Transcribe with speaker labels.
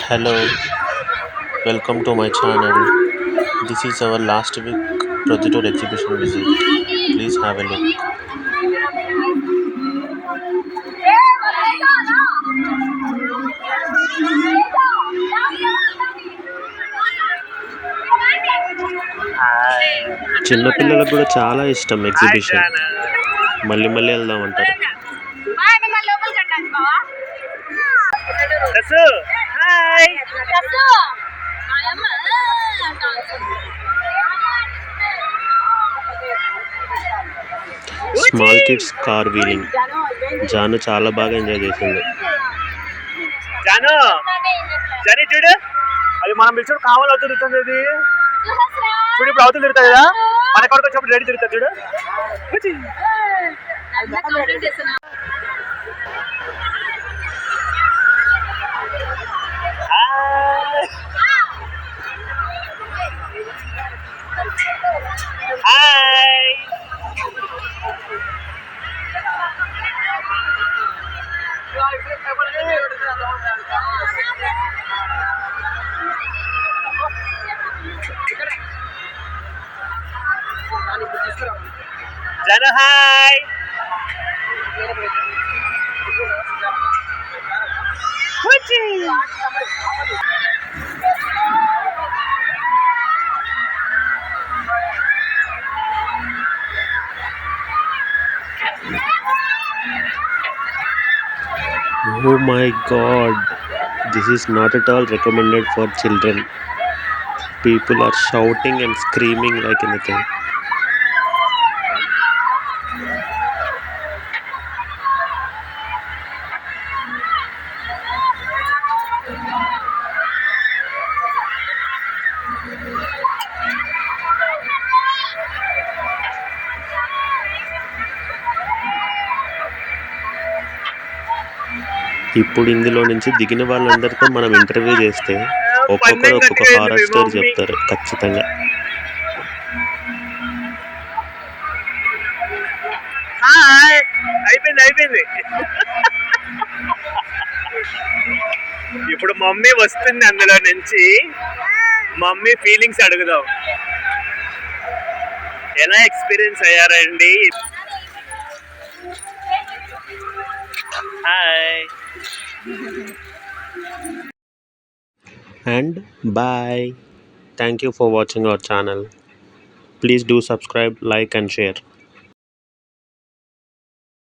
Speaker 1: Hello, welcome to my channel. This is our last week Projector exhibition visit. Please have a look. చిన్నపిల్లలకు కూడా చాలా ఇష్టం exhibition. మళ్ళీ మళ్ళీ వెళ్దాం అంటారు. Small kids car wheeling. Janu చాలా బాగా ఎంజాయ్ చేసింది.
Speaker 2: జాను జని చూడు, అది మనం పిలిచి కావాలి అవుతుంది తిరుగుతుంది. చూడు ఇప్పుడు అవుతుంది తిరుగుతుంది కదా, మన కొడుకు వచ్చినప్పుడు రెడీ తిరుగుతుంది చూడు. హాయ్ జన hi.
Speaker 1: Oh my god, this is not at all recommended for children. People are shouting and screaming like anything. ఇప్పుడు ఇందులో నుంచి దిగిన వాళ్ళందరితో మనం ఇంటర్వ్యూ చేస్తే ఒక్కొక్కరు ఒక్కొక్క హారర్ స్టోరీ చెప్తారు ఖచ్చితంగా.
Speaker 2: అయిపోయింది. ఇప్పుడు మమ్మీ వస్తుంది, అందులో నుంచి మమ్మీ ఫీలింగ్స్ అడుగుదాం. ఎలా ఎక్స్పీరియన్స్ అయ్యారండి? Hi
Speaker 1: And bye. Thank you for watching our channel. Please do subscribe, like and share.